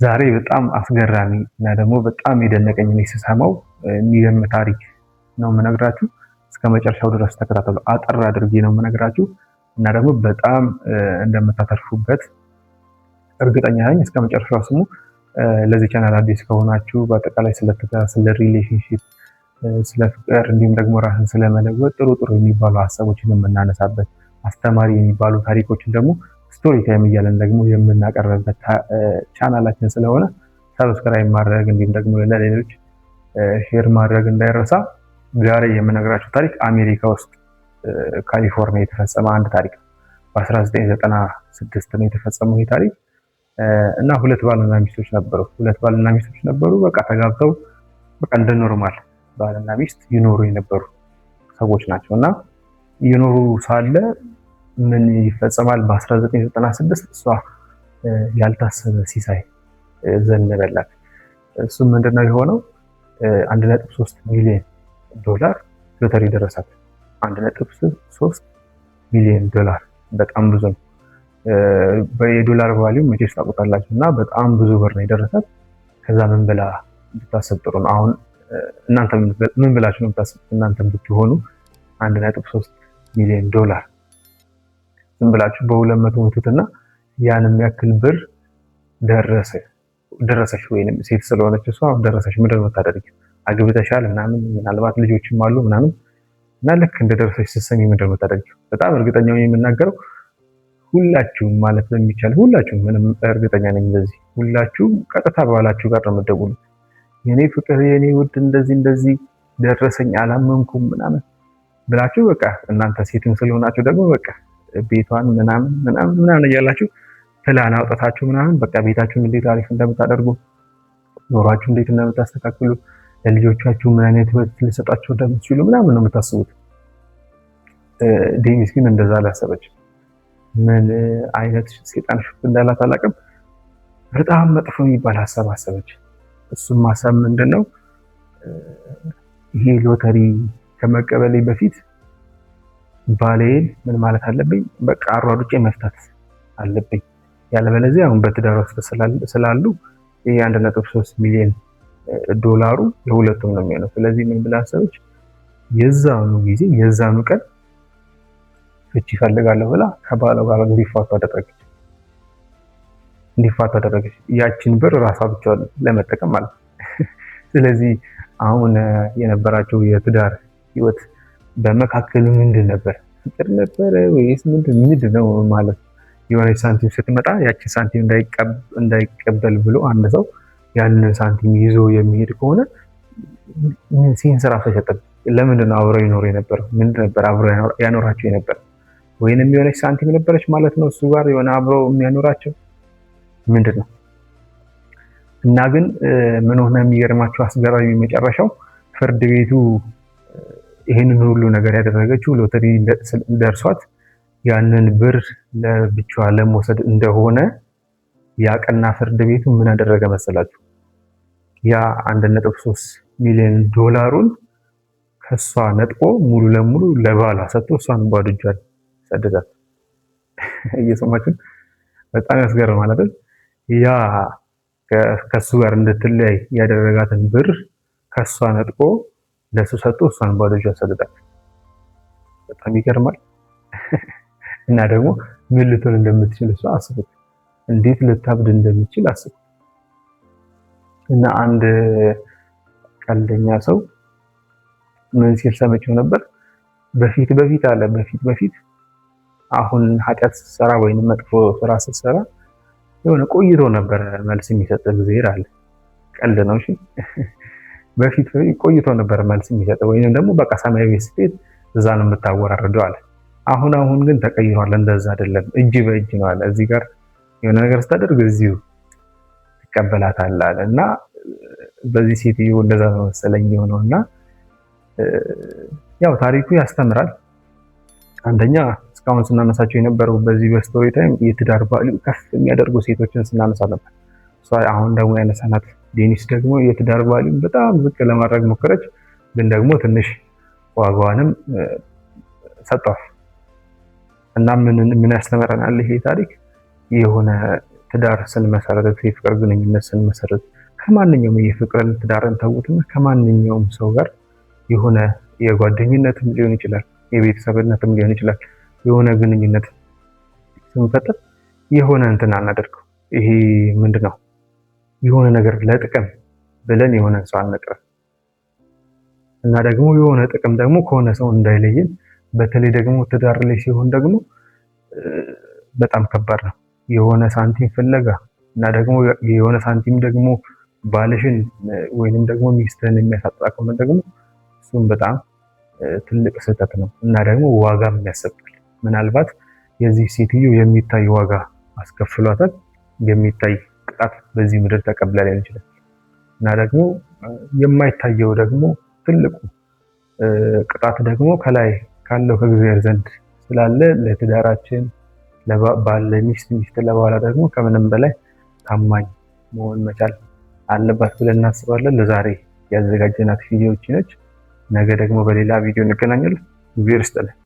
ዛሬ በጣም አስገራሚ እና ደግሞ በጣም የደነቀኝ እኔ ስሰማው የሚገርም ታሪክ ነው የምነግራችሁ። እስከ መጨረሻው ድረስ ተከታተሉ። አጠር አድርጌ ነው የምነግራችሁ እና ደግሞ በጣም እንደምታተርፉበት እርግጠኛ ነኝ። እስከ መጨረሻው ስሙ። ለዚህ ቻናል አዲስ ከሆናችሁ በአጠቃላይ ስለ ትዳር፣ ስለ ሪሌሽንሺፕ፣ ስለ ፍቅር እንዲሁም ደግሞ ራስን ስለመለወጥ ጥሩ ጥሩ የሚባሉ ሀሳቦችን የምናነሳበት አስተማሪ የሚባሉ ታሪኮችን ደግሞ ስቶሪ ታይም እያለን ደግሞ የምናቀርብበት ቻናላችን ስለሆነ ሰብስክራይብ ማድረግ እንዲሁም ደግሞ ለሌሎች ሼር ማድረግ እንዳይረሳ። ዛሬ የምነግራችሁ ታሪክ አሜሪካ ውስጥ ካሊፎርኒያ የተፈጸመ አንድ ታሪክ ነው። በ1996 ነው የተፈጸመው ይህ ታሪክ እና ሁለት ባልና ሚስቶች ነበሩ። በቃ ተጋብተው በቃ እንደ ኖርማል ባልና ሚስት ይኖሩ የነበሩ ሰዎች ናቸው እና ይኖሩ ሳለ ምን ይፈጸማል? በ1996 እሷ ያልታሰበ ሲሳይ ዘነበላት። እሱ ምንድነው የሆነው? 1.3 ሚሊዮን ዶላር ሎተሪ ደረሳት። 1.3 ሚሊዮን ዶላር በጣም ብዙ ነው። የዶላር ቫልዩ መቼስ ታውቁታላችሁ እና በጣም ብዙ ብር ነው የደረሳት። ከዛ ምን ብላ ብታስብ ጥሩ ነው? አሁን እናንተ ምን ብላችሁ ነው የምታስቡት? እናንተ ብትሆኑ 1.3 ሚሊዮን ዶላር ዝም ብላችሁ በ200 ምቱትና ያን የሚያክል ብር ደረሰሽ ወይንም ሴት ስለሆነች እሷ ደረሰሽ፣ ምንድን ነው የምታደርጊው? አግብተሻል ምናምን ምናልባት ልጆችም አሉ ምናምን እና ልክ እንደደረሰሽ ስትሰሚ ምንድን ነው የምታደርጊው? በጣም እርግጠኛ ነኝ የምናገረው ሁላችሁም ማለት በሚቻል ሁላችሁም፣ ምንም እርግጠኛ ነኝ እንደዚህ ሁላችሁም ቀጥታ ባላችሁ ጋር ነው የምትደውሉት። የኔ ፍቅር፣ የኔ ውድ እንደዚህ ደረሰኝ አላመንኩም ምናምን ብላችሁ በቃ እናንተ ሴትም ስለሆናችሁ ደግሞ በቃ ቤቷን ምናምን እያላችሁ ፕላን አውጥታችሁ ምናምን በቃ ቤታችሁን እንዴት አሪፍ እንደምታደርጉ፣ ኖሯችሁ እንዴት እንደምታስተካክሉ፣ ለልጆቻችሁ ምን አይነት ህይወት ልሰጣችሁ እንደምትችሉ ምናምን ነው የምታስቡት። ዴኒስ ግን እንደዛ አላሰበችም። ምን አይነት ሴጣን ሽፍ እንዳላት አላውቅም። በጣም መጥፎ የሚባል ሀሳብ አሰበች። እሱም ሀሳብ ምንድነው? ይሄ ሎተሪ ከመቀበሌ በፊት ባሌን ምን ማለት አለብኝ? በቃ አሯሩጬ መፍታት አለብኝ። ያለበለዚያ አሁን በትዳር ውስጥ ስላሉ ይሄ 1.3 ሚሊዮን ዶላሩ የሁለቱም ነው የሚሆነው። ስለዚህ ምን ብላ አሰበች? የዛኑ ቀን ፍቺ እፈልጋለሁ ብላ ከባሏ ጋር እንዲፋቱ አደረገች። ያችን ብር ራሷ ብቻ ለመጠቀም ማለት ነው። ስለዚህ አሁን የነበራቸው የትዳር ህይወት በመካከሉ ምንድን ነበር? ፍቅር ነበረ ወይስ ምንድን ነው ማለት? የሆነች ሳንቲም ስትመጣ ያችን ሳንቲም እንዳይቀበል ብሎ አንድ ሰው ያንን ሳንቲም ይዞ የሚሄድ ከሆነ ሴንስ ራሱ አይሰጥም። ለምንድን ነው አብረው ይኖሩ የነበረው? ምንድን ነበር አብረው ያኖራቸው የነበር? ወይንም የሆነች ሳንቲም ነበረች ማለት ነው እሱ ጋር የሆነ አብረው የሚያኖራቸው ምንድን ነው? እና ግን ምን ሆነ? የሚገርማቸው አስገራሚ መጨረሻው ፍርድ ቤቱ ይሄንን ሁሉ ነገር ያደረገችው ሎተሪ ደርሷት ያንን ብር ለብቻዋ ለመውሰድ እንደሆነ ያቀና ፍርድ ቤቱ ምን አደረገ መሰላችሁ? ያ 1.3 ሚሊዮን ዶላሩን ከሷ ነጥቆ ሙሉ ለሙሉ ለባሏ ሰጥቶ እሷን ባዶ እጇን ሰደዳት። እየሰማችሁ በጣም ያስገርማል አይደል? ያ ከሱ ጋር እንድትለያይ ያደረጋትን ብር ከሷ ነጥቆ ለሱ ሰጥቶ እሷን ባዶ እጇን ሰደዳት። በጣም ይገርማል። እና ደግሞ ምን ልትሆን እንደምትችል እሷ አስቡት። እንዴት ልታብድ እንደምትችል አስቡት። እና አንድ ቀልደኛ ሰው ምን ሲል ሰምቼው ነበር? በፊት አሁን ኃጢአት ስትሰራ ወይንም መጥፎ ስራ ስትሰራ የሆነ ቆይቶ ነበር መልስ የሚሰጥ እግዚአብሔር አለ። ቀልድ ነው እሺ። በፊት ቆይቶ ነበር መልስ የሚሰጥ ወይንም ደግሞ በቃ ሰማያዊ ስትሄድ እዛ ነው የምታወራርደው አለ። አሁን ግን ተቀይሯል። እንደዛ አይደለም፣ እጅ በእጅ ነው አለ። እዚህ ጋር የሆነ ነገር ስታደርግ እዚሁ ትቀበላታለህ አለ። እና በዚህ ሴትዮ እንደዛ ነው መሰለኝ የሆነው። እና ያው ታሪኩ ያስተምራል። አንደኛ እስካሁን ስናነሳቸው የነበረው በዚህ በስቶሪ ታይም የትዳር ቫልዩ ከፍ የሚያደርጉ ሴቶችን ስናነሳ ነበር። አሁን ደግሞ ያነሳናት ዴኒስ ደግሞ የትዳር ቫልዩ በጣም ዝቅ ለማድረግ ሞከረች፣ ግን ደግሞ ትንሽ ዋጋዋንም ሰጧት። እና ምን ያስተምረናል ይሄ ታሪክ? የሆነ ትዳር ስንመሰረት የፍቅር ግንኙነት ስንመሰረት ከማንኛውም የፍቅርን ትዳርን ተውትና ከማንኛውም ሰው ጋር የሆነ የጓደኝነትም ሊሆን ይችላል፣ የቤተሰብነትም ሊሆን ይችላል። የሆነ ግንኙነት ስንፈጥር የሆነ እንትን አናደርገው። ይሄ ምንድነው? የሆነ ነገር ለጥቅም ብለን የሆነ ሰው አንቀርም እና ደግሞ የሆነ ጥቅም ደግሞ ከሆነ ሰው እንዳይለየን። በተለይ ደግሞ ትዳር ላይ ሲሆን ደግሞ በጣም ከባድ ነው። የሆነ ሳንቲም ፍለጋ እና ደግሞ የሆነ ሳንቲም ደግሞ ባልሽን ወይንም ደግሞ ሚስትህን የሚያሳጣ ከሆነ ደግሞ እሱም በጣም ትልቅ ስህተት ነው እና ደግሞ ዋጋም ያሰጣል። ምናልባት የዚህ ሴትዮ የሚታይ ዋጋ አስከፍሏታል። የሚታይ ቅጣት በዚህ ምድር ተቀብላ ሊሆን ይችላል እና ደግሞ የማይታየው ደግሞ ትልቁ ቅጣት ደግሞ ከላይ ካለው ከእግዚአብሔር ዘንድ ስላለ ለትዳራችን ለባል ለሚስት ሚስት ለባሏ ደግሞ ከምንም በላይ ታማኝ መሆን መቻል አለባት ብለን እናስባለን። ለዛሬ ያዘጋጀናት ቪዲዮዎች ነች። ነገ ደግሞ በሌላ ቪዲዮ እንገናኛለን። እግዚአብሔር ይስጥልን።